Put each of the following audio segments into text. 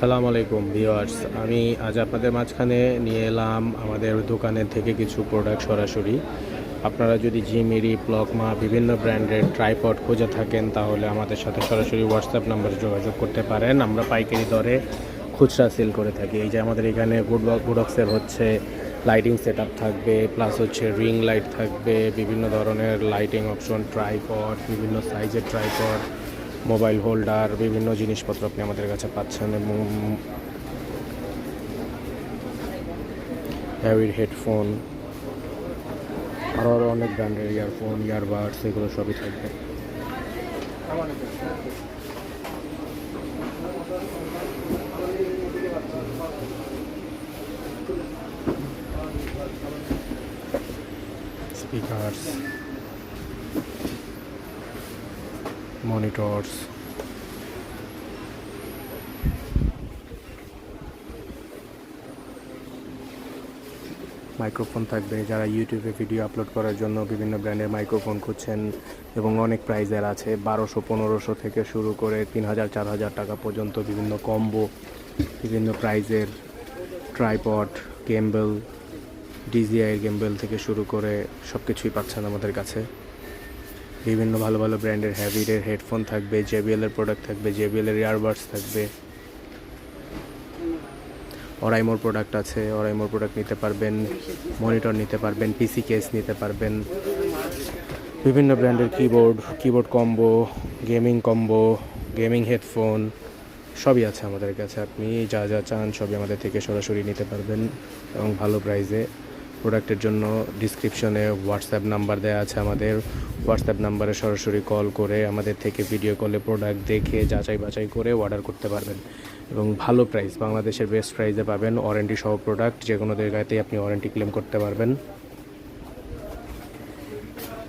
আসসালামু আলাইকুম ভিউয়ার্স, আমি আজ আপনাদের মাঝখানে নিয়ে এলাম আমাদের দোকানের থেকে কিছু প্রোডাক্ট সরাসরি। আপনারা যদি জিমিরি, প্লকমা বিভিন্ন ব্র্যান্ডের ট্রাইপড খুঁজে থাকেন তাহলে আমাদের সাথে সরাসরি হোয়াটসঅ্যাপ নাম্বারে যোগাযোগ করতে পারেন। আমরা পাইকারি দরে খুচরা সেল করে থাকি। এই যে আমাদের এখানে গুডবক্সের হচ্ছে লাইটিং সেট আপ থাকবে, প্লাস হচ্ছে রিং লাইট থাকবে, বিভিন্ন ধরনের লাইটিং অপশন, ট্রাইপড, বিভিন্ন সাইজের ট্রাইপড, মোবাইল হোল্ডার, বিভিন্ন জিনিসপত্র আপনি আমাদের কাছে পাচ্ছেন এবং হ্যাভির হেডফোন, আরও অনেক ব্র্যান্ডের ইয়ারফোন, ইয়ারবাডস, এগুলো সবই থাকবে। স্পিকার্স, মনিটরস, মাইক্রোফোন থাকবে। যারা ইউটিউবে ভিডিও আপলোড করার জন্য বিভিন্ন ব্র্যান্ডের মাইক্রোফোন খুঁজছেন এবং অনেক প্রাইজের আছে, 1200-1500 থেকে শুরু করে 3000-4000 টাকা পর্যন্ত বিভিন্ন কম্বো, বিভিন্ন প্রাইজের ট্রাইপড, গেম্বেল, ডিজিআইয়ের গেম্বেল থেকে শুরু করে সব কিছুই পাচ্ছেন আমাদের কাছে। বিভিন্ন ভালো ভালো ব্র্যান্ডের হ্যাভিরের হেডফোন থাকবে, জেবিএলের প্রোডাক্ট থাকবে, জেবিএলের ইয়ারবাডস থাকবে, অরাইমোর প্রোডাক্ট আছে, অরাইমোর প্রোডাক্ট নিতে পারবেন, মনিটর নিতে পারবেন, পিসি কেস নিতে পারবেন, বিভিন্ন ব্র্যান্ডের কিবোর্ড কম্বো, গেমিং হেডফোন সবই আছে আমাদের কাছে। আপনি যা যা চান সবই আমাদের থেকে সরাসরি নিতে পারবেন এবং ভালো প্রাইসে। প্রোডাক্টের জন্য ডিসক্রিপশনে হোয়াটসঅ্যাপ নাম্বার দেওয়া আছে আমাদের। হোয়াটসঅ্যাপ নাম্বারে সরাসরি কল করে আমাদের থেকে ভিডিও কলে প্রোডাক্ট দেখে যাচাই বাছাই করে অর্ডার করতে পারবেন এবং ভালো প্রাইস, বাংলাদেশের বেস্ট প্রাইসে পাবেন। ওয়ারেন্টি সহ প্রোডাক্ট, যে কোনো জায়গাতেই আপনি ওয়ারেন্টি ক্লেম করতে পারবেন।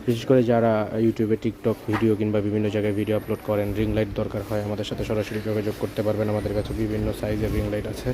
বিশেষ করে যারা ইউটিউবে, টিকটক ভিডিও কিংবা বিভিন্ন জায়গায় ভিডিও আপলোড করেন, রিং লাইট দরকার হয়, আমাদের সাথে সরাসরি যোগাযোগ করতে পারবেন। আমাদের কাছে বিভিন্ন সাইজের রিং লাইট আছে।